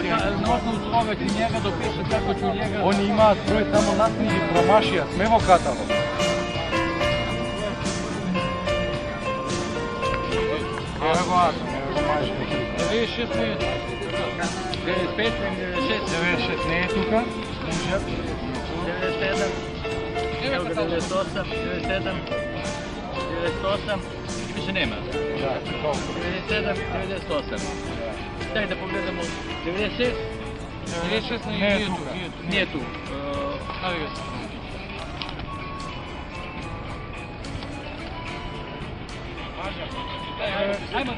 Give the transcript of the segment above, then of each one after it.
Na osnovu čega ću njega dopišem, kako ću njega... On ima svoj samo naknjiži promašija, smevo katalog. Evo vas, promašija. 96 nije. 95, 96. 96 nije tuka. 97. 98, 97. 98. I više nema. 97, 98. Daj da pogledamo. 96. 96 nije tuka. Nije tu. Evo ga se. Ajmo 90.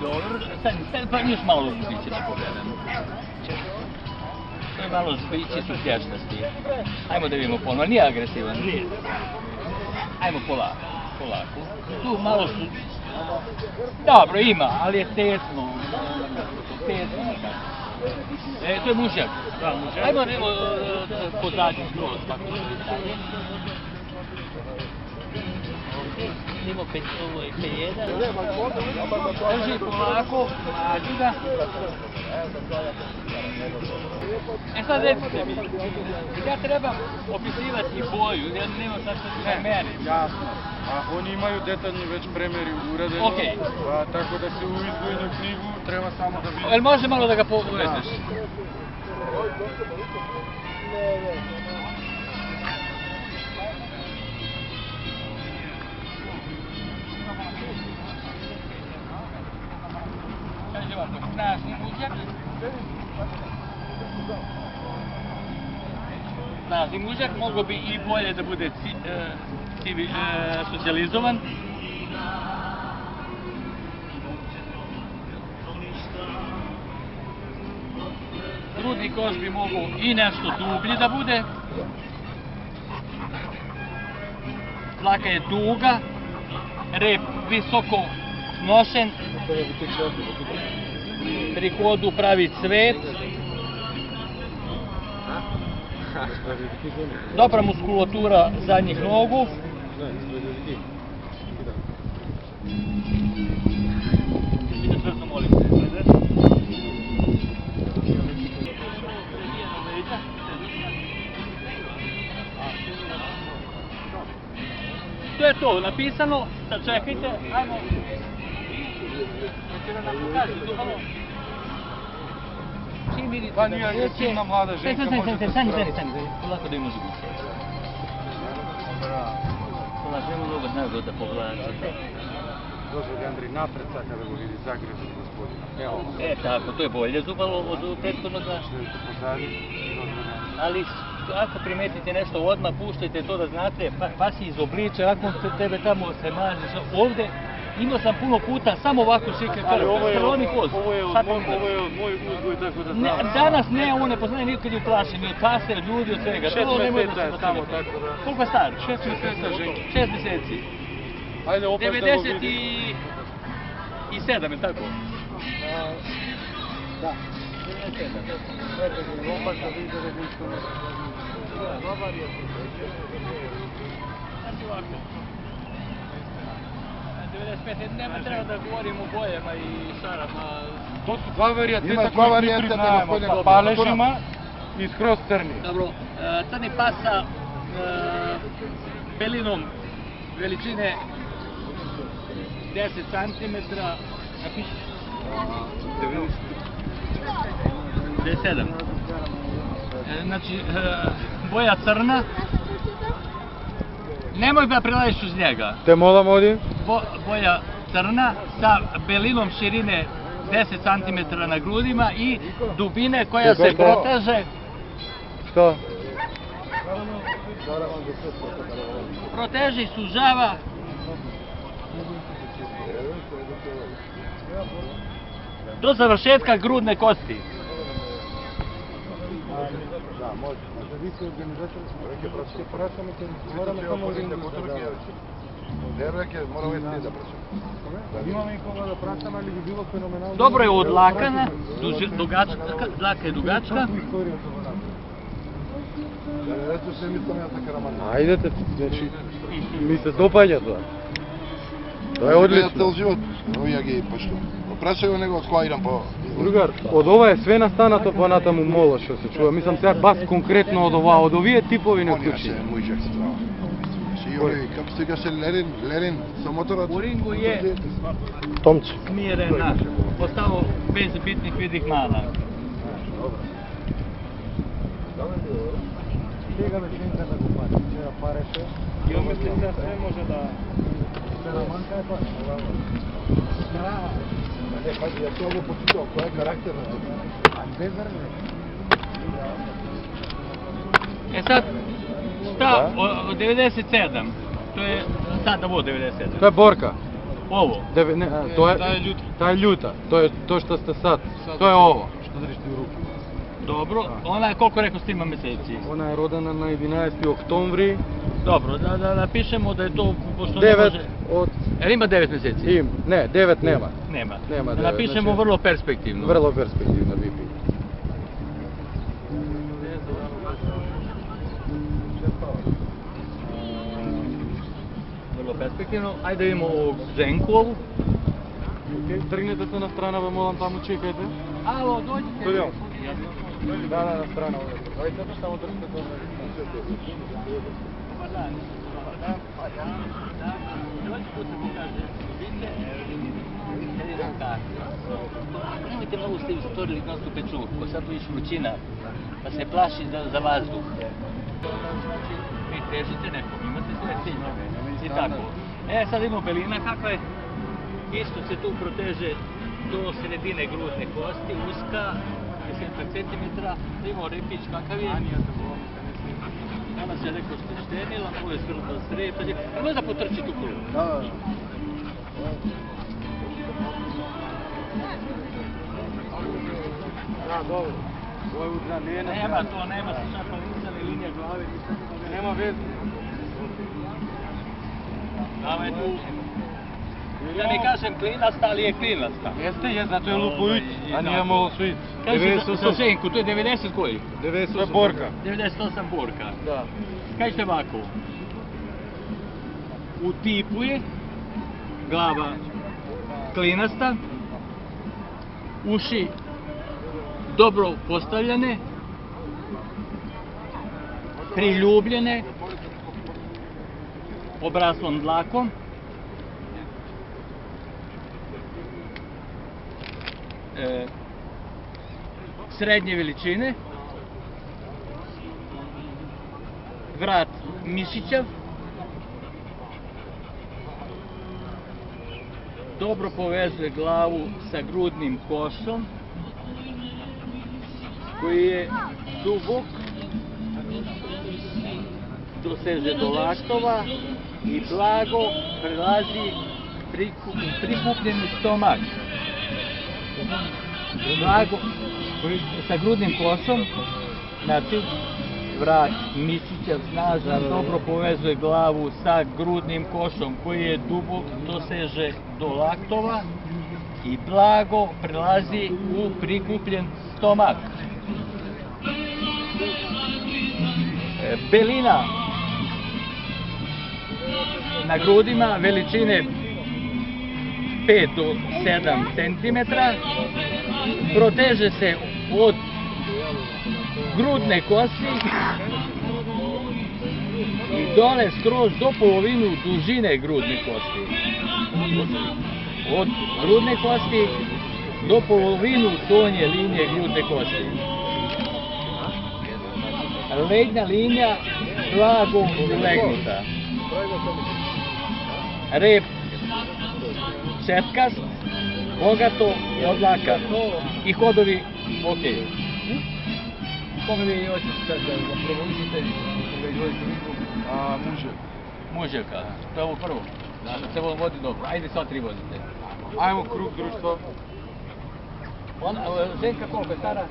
Dobro, stani pa još malo zbiće da pogledam. To je malo zbiće su tješnosti. Ajmo da vidimo ponovno, nije agresivan. Ajmo polako. Tu malo su... Dobro, ima, ali je tesno. To je mužjak. Ajmo pozadnji skroz kako će biti. Idemo ovo je P1. Drži polako, nađi ga. Sad recite mi, ja trebam opisivati boju, ja nemam sad što da merim. Jasno. A oni imaju detaljni već premeri uradeni. Okej. Tako da se u izdvojenu knjigu treba samo da vidim. Jel može malo da ga uvedeš? Kaže ovako, snažni mužjak. Snažni mužjak, moglo bi i bolje da bude socijalizovan. Grudni koš bi mogao i nešto dublji da bude. Dlaka je duga, rep visoko nošen, pri hodu pravi cvet. Dobra muskulatura zadnjih nogu. To je to, napisano, sad čekajte, ajmo. Neće da nam pokaži, to malo. Čim vidite Pa nije agresivna mlada ženka, može da stani, polako da ima žubice. Polako, nema mnogo nego da povlačite. Dođe Andri napred sad kada go vidi zagrezu gospodina. Evo. Tako, to je bolje zubalo od prethodnog. Ali ako primetite nešto odmah, puštajte to da znate, pa si iz obliča, ako tebe tamo se mažeš. Ovdje imao sam puno puta samo ovako šike, krvoni koz. Ovo je od moj uzgoj, tako da znam. Danas ne, ovo ne poznaje nikad je uplašen, ni od kase, od ljudi, od svega. 6 mjeseca je samo tako da... Koliko je star? 6 mjeseca ženke. 6 mjeseci. Ajde opet da go vidim. 97, je tako? Da. 97. Opak da vidi da je isto nešto. Znači ovako. 95, nema treba da govorimo o bojama i šarama. To su dva varijateta Ima dva koji mi varijateta, priznajemo, gospodine sa Gotovac. paležima i skroz crni. Dobro, crni pas sa pelinom veličine 10 cm, napiši? 97. Znači, boja crna. Nemoj da preladiš uz njega. Te molam ovdje? Boja crna sa belinom širine 10 cm na grudima i dubine koja se proteže. Što? Proteže i sužava do završetka grudne kosti. Da, može. Vi ste organizator, se praćamo, moramo samo organizirati. Moramo i da praćamo. Imamo i koga da praćamo, ali bi bilo fenomenalno. Dobro je odlakana, dlaka je dugačka. Ето се мислам ја така рамана. Ајдете, значи, ми се допаѓа тоа. Тоа е одлично. Цел живот, овие ги пошто. Прашај го него од која идам по... Другар, од ова е све настанато понатаму моло што се чува. Мислам сега бас конкретно од ова, од овие типови не Онија вклучи. се мујџак страва. Си овој, како се каже, Лерин со моторот. U ringu je Томче. smirena, ostalo bez bitnih vidih mana. Сега вечерта да го пати. Вчера пареше. I on mislim da sve može da... Вчера манка е пати. Не, пази, ја се ово почитал, кој е карактер на тоа. А без зрне. E sad, šta od 97, to je sad ovo 97, Тоа е борка. ovo, Тоа е Таа е љута. Тоа е тоа што сте сад. Тоа е ово што држиш ти у руки. dobro, ona je koliko rekao stima meseci? Она е родена на 11 октомври. Dobro, da napišemo da je to, pošto ne 9 može... од Jer ima 9 meseci? им. Не, 9 нема. Nema. Nema Da 9, napišemo znači- vrlo perspektivno. Vrlo перспективна би би. Vrlo perspektivno. Ajde da vidimo ovog Zenkovu. Тргнете се на страна, бе, молам, таму чекајте. Alo, dođite. Дојдем. Да, на страна овде. Ајде да само држите тоа. Dobar dan. Dođi tu se pokaže. Vidite kartu. Nemojte malo ste istorili nosnu pečurku, sad tu iš vrućina, pa se plaši za vazduh. Znači, vi težite nekom, imate svoje ciljeve i tako. Sad imamo belina kakva je, isto se tu proteže do sredine grudne kosti, uska, 10 cm, imamo repić kakav je. Ona se rekao štenila, ovo je skrbno srepanje, a možda potrči tu krugu. Да, добро. Ова е удранена. Nema to, nema se šapa lica ni linija glave, Нема веза. Dava je tu, da ne kažem klinasta, ali je klinasta. Јесте, затоа е лупујт, а ние мало суит. Kaže za Zenku, to je 90 koji? 90 е борка. 98 borka. Да. Kažete ovako, u tipu je glava klinasta, uši dobro postavljene, priljubljene, obraslom dlakom, srednje veličine, vrat mišićav, dobro povezuje glavu sa grudnim košom, koji je dubok, doseže do laktova i blago prelazi prikupljeni stomak. Blago sa grudnim košom, znači vrat mišićav snažan, dobro povezuje glavu sa grudnim košom koji je dubok, doseže do laktova i blago prelazi u prikupljen stomak. Belina na grudima veličine 5 do 7 cm, proteže se od grudne kosti i dole skroz do polovinu dužine grudne kosti. Od grudne kosti do polovinu donje linije grudne kosti. Leđna linija blago ulegnuta. Rep četkast, bogato odlakan i hodovi ok. Kome vi hoćete sad da provučite? Muževka, to je ovo prvo. Da se vodi dobro. Ajde sva tri vodite. Ајмо круг друштво. Ženka koliko je stara?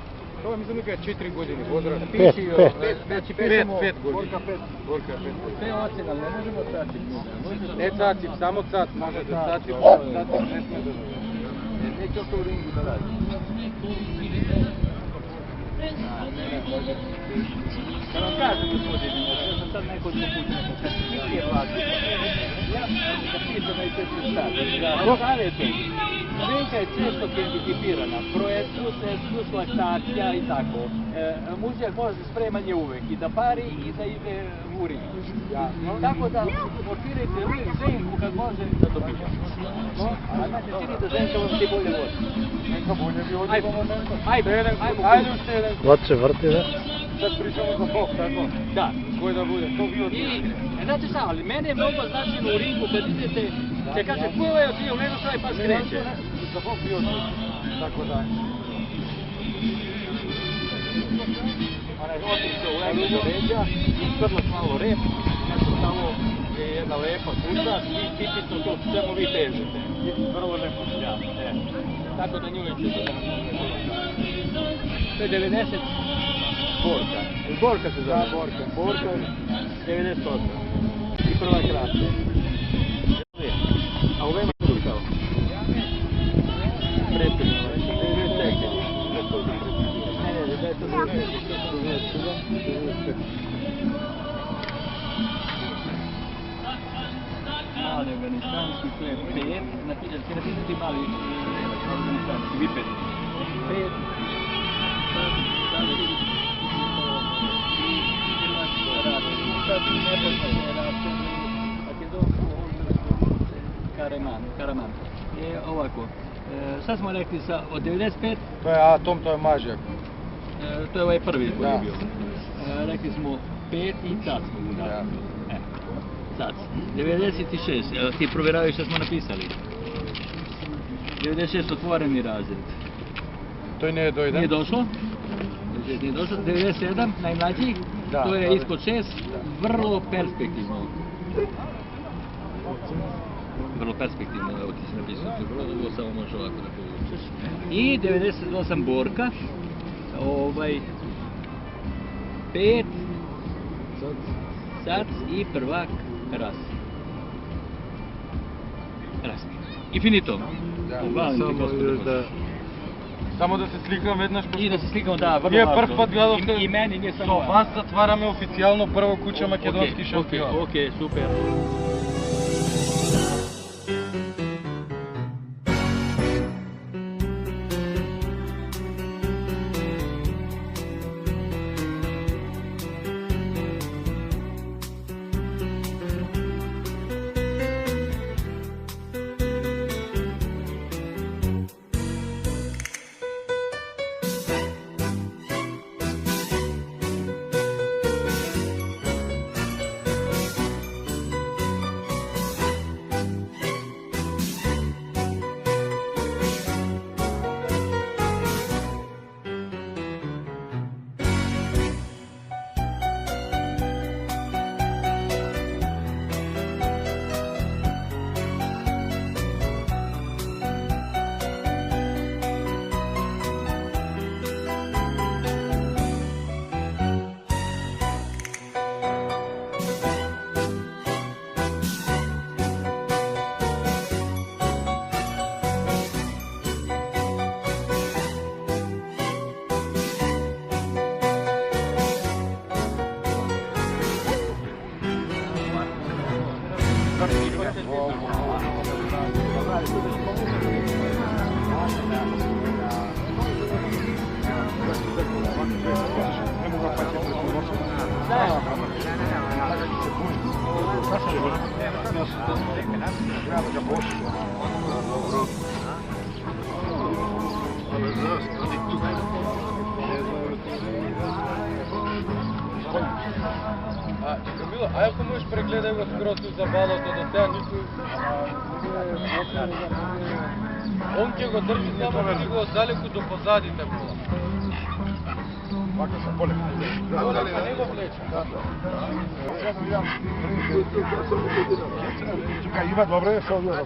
Тоа мислам дека е 4 години возраст. Piši, znači pišemo 5 години. Борка 5. sve ocene, ali ne možemo caciti. Не цаци, само цац може да цаци, цаци не сме да. Neće to u ringu da radi. Da vam kažem, gospodine, ja sam sad nekoliko puta rekao, kad se nije vlasnik, ja kad pitam na ICC stav, ja savjetujem, svinjka je često hendikipirana, proces, laktacija i tako. Mužjak može spremanje uvek i da pari i da ide u ring. Tako da motirajte ženku kad može da dobija. A znate, čini da ženka vam ti bolje vodi. Neka bolje bi ovdje u momentu. Ajde ušte jedan. Vače vrti, da? Sad pričamo za bok, tako? Da. Koji da bude, to bio ti. Znate šta, ali mene je mnogo značajno u ringu kad idete, će kaže, ko je od ti u menu svoj pas kreće. Za bok bio ti. Tako da. Onaj otište u levo do leđa, isprlo malo rep, nešto tamo je jedna lepa kuća i tipično to čemu vi težite. Vrlo lepo ja. Tako da nju neću da to je 90 borka. Borka se zove. Borka 98. I prva kratka. A u vema se rušao. Prethodno. Čekaj. Da je to mali afganistanski pleb 5, napisati mali afganistanski viped 5, Karaman. Ovako, šta smo rekli sa od 95? To je Atom, to je Mažjak. To je ovaj prvi koji je bio. Rekli smo 5 i sad smo mu dali. Sad, 96, ti provjeravaju što smo napisali. 96 otvoreni razred. To je nije dojden? Nije došlo. 97, najmlađi, to je ispod 6, vrlo perspektivno. Vrlo perspektivno, evo ti si napisao, ovo samo možeš ovako da povučeš. I 98 borka, 5, sac i prvak ras. I finito. Samo da se slikam vednaš pošto... I da se slikamo, da, vrlo Nije važno. prv put gledao I meni nije samo So vas zatvarame oficijalno prvo kuća makedonski šampion. Okej, super. Камила, а ако можеш прегледай го скоро за балото до сега никой... Он ќе го држи само да го далеку до позадите было. Вака се поле. Поле, па не го влече. Чекай, има добре, се одија да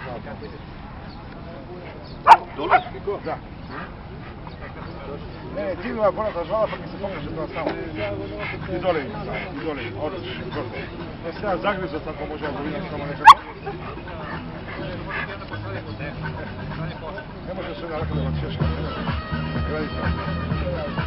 Доле? Да. Не, ти има горната жала, па ќе се помнеше тоа само. И доле, одиш. Е, сега загризот, ако може да го видам само некако. Не може се да рака да го чешка. Гради се.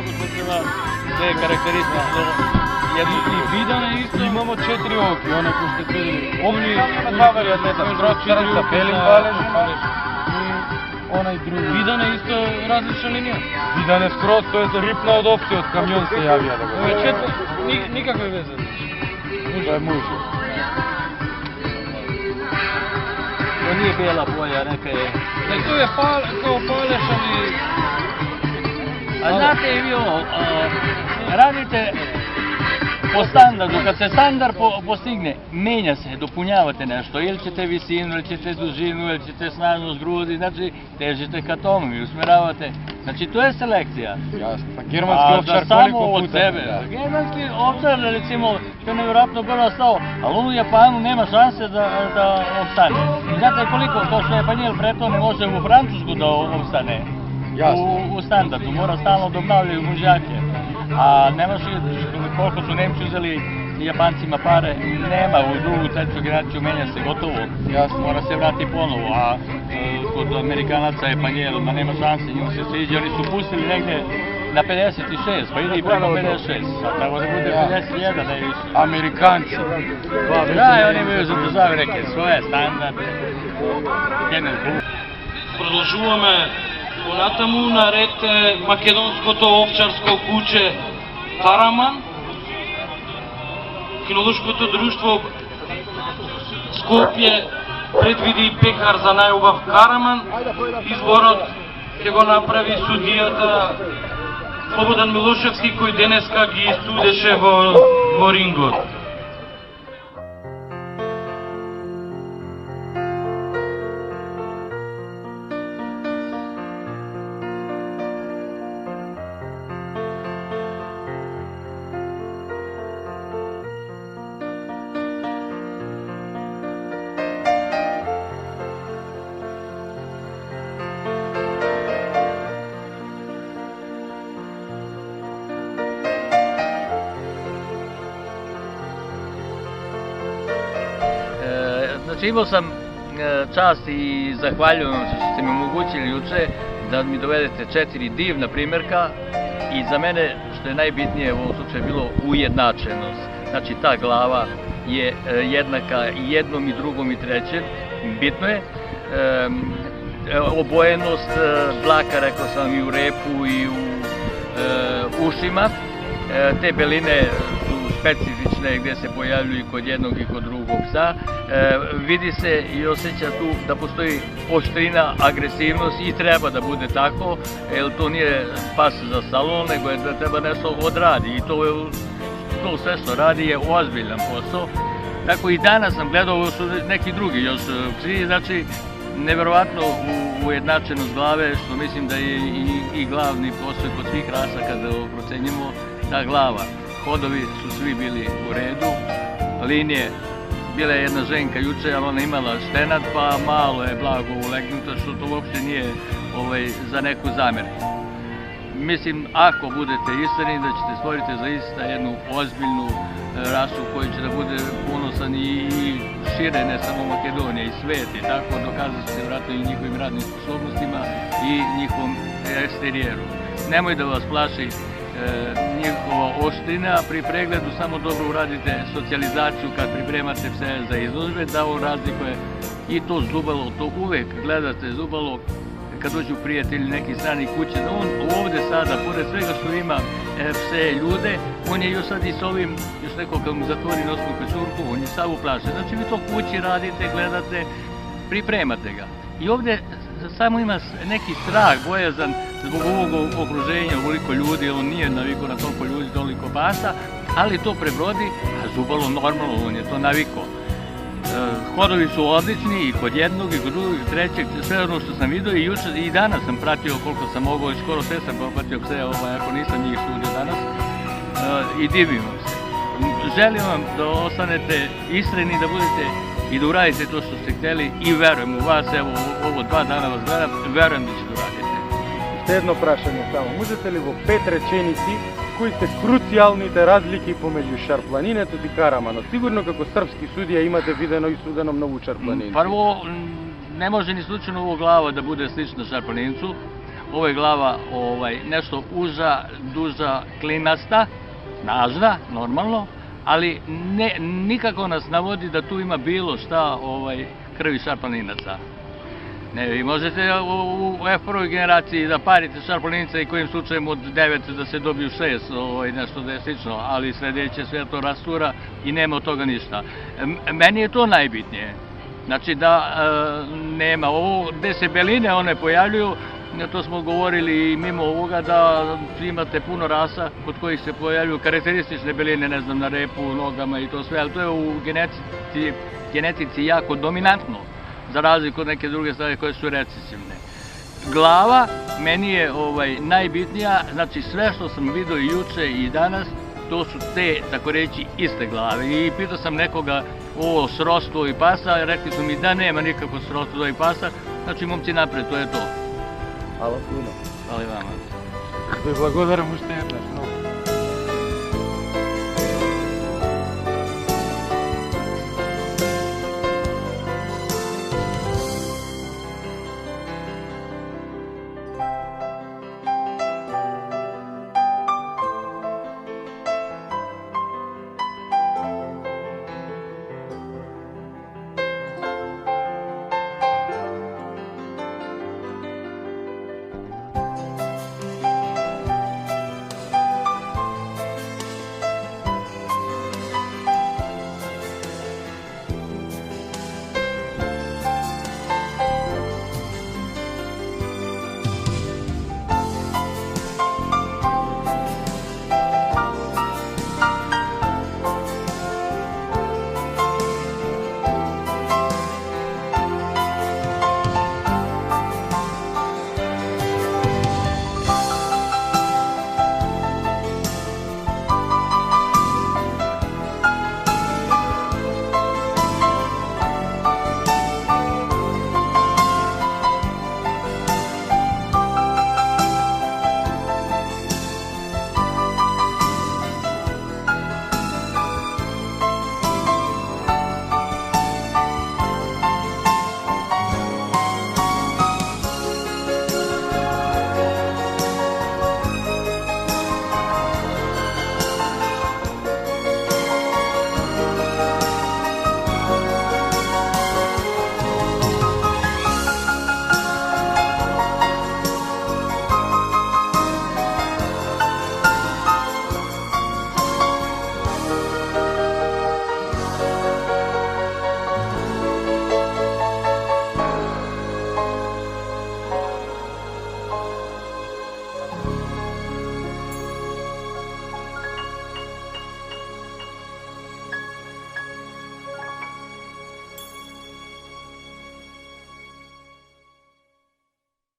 mnogo slučajeva gde je karakteristično jedno I vidane isto imamo 4 oki, one ko ste vidjeli. Ovdje ima dva varianteta, skroz crn sa belim paležima i onaj drugi. Vidane isto različna linija. Vidane skroz, to je za ripna od ovce, od kamion se javija da ga To je nikakve veze. To je muži. To nije bijela boja, neka je... To je kao paleš, ali... A znate i vi ovo, radite po standardu, kad se standard postigne, menja se, dopunjavate nešto, ili ćete visinu, ili ćete dužinu, ili ćete snažnost grudi, znači težite ka tomu i usmjeravate. Znači to je selekcija. Jasno, pa germanski ovčar koliko puta? Od sebe. Germanski ovčar, recimo, to je nevjerojatno brzo stao, ali on u Japanu nema šanse da opstane. I znate koliko, to što je Japanijel preto ne može u Francusku da opstane. U standardu, mora stalno da obnavljaju mužjake. A nemaš koliko su Nemci uzeli Japancima pare, nema u drugu, treću generaciju, menja se gotovo. Mora se vrati ponovo, a kod Amerikanaca je Japanijel, ma nema šanse, njima se sviđa, oni su pustili negdje na 56, pa ide i preko 56, a tako da bude 51, da je više. Amerikanci. Da, oni imaju zadržave neke svoje standarde. Продолжуваме понатаму, наред е македонското овчарско куче Караман. Кинолошкото друштво Скопје предвиди пекар за најубав Караман. Изборот ќе го направи судијата Слободан Милошевски, кој денеска ги студеше во рингот. Znači imao sam čast i zahvaljujem što ste mi omogućili juče da mi dovedete 4 divna primjerka i za mene što je najbitnije u ovom slučaju bilo ujednačenost. Znači ta glava je jednaka i jednom i drugom i trećem, bitno je. Obojenost dlaka, rekao sam, i u repu i u ušima. Te beline su specifične gdje se pojavljuju kod jednog i kod drugog psa. Vidi se i osjeća tu da postoji oštrina, agresivnost i treba da bude tako, jer to nije pas za salon, nego je da treba nešto odradi i to sve što radi je ozbiljan posao. Tako i danas sam gledao, ovo su neki drugi još psi, znači neverovatno ujednačenost glave, što mislim da je i glavni posao kod svih rasa kada procenjujemo ta glava. Hodovi su svi bili u redu, linije, bila je jedna ženka juče, ali ona imala štenad, pa malo je blago ulegnuta, što to uopšte nije za neku zamjerku. Mislim, ako budete iskreni, da ćete stvoriti zaista jednu ozbiljnu rasu koji će da bude ponosan i šire, ne samo Makedonije, i svet, i tako dokazat će se vratno i njihovim radnim sposobnostima i njihovom eksterijeru. Nemoj da vas plaši njihova oštrina, pri pregledu samo dobro uradite socijalizaciju kad pripremate pse za izložbe, da on razlikuje i to zubalo, to uvek gledate zubalo kad dođu prijatelji neki strani kuće, da on ovde sada, pored svega što ima pse ljude, on je još sad i s ovim, još neko kad mu zatvori nosnu pečurku, on je sav uplašen. Znači vi to kući radite, gledate, pripremate ga. I ovde samo ima neki strah, bojazan zbog ovog okruženja, ovoliko ljudi, on nije navikao na toliko ljudi, toliko pasa, ali to prebrodi, a zubalo normalno, on je to navikao. Hodovi su odlični i kod jednog, i kod drugog, i trećeg, sve ono što sam vidio i juče i danas sam pratio koliko sam mogao i skoro sve sam popratio pse, ako nisam njih sudio danas i divim vam se. Želim vam da ostanete iskreni, da budete i da uradite to što ste htjeli i verujem u vas, evo ovo 2 dana vas gledam, verujem da ćete uraditi. Ще едно прашање само. Можете ли во 5 реченици кои се круцијалните разлики помеѓу шарпланинето и Караманот? Сигурно како српски судија имате видено и судено многу шарпланинци. Prvo, ne može ni slučajno ovo glava da bude slična šarplanincu. ovo je glava nešto uža, duža, klimasta, snažna, normalno, ali nikako nas navodi da tu ima bilo šta krvi šarplaninaca. Ne, vi možete u F1. generaciji da parite šarplaninaca i kojim slučajem od 9 da se dobiju 6, nešto da je slično, ali sledeće sve to rastura i nema od toga ništa. Meni je to najbitnije. Znači da nema ovo, gde se beline one pojavljuju, to smo govorili i mimo ovoga da imate puno rasa kod kojih se pojavljuju karakteristične beline, ne znam, na repu, nogama i to sve, ali to je u genetici jako dominantno, za razliku od neke druge stvari koje su recesivne. Glava meni je najbitnija, znači sve što sam vidio i juče i danas, to su te, tako reći, iste glave. I pitao sam nekoga o srodstvu i pasa, rekli su mi da nema nikakvo srodstvo i pasa, znači momci napred, to je to. Hvala puno. Hvala i vama. Ви благодарам още еднъж много.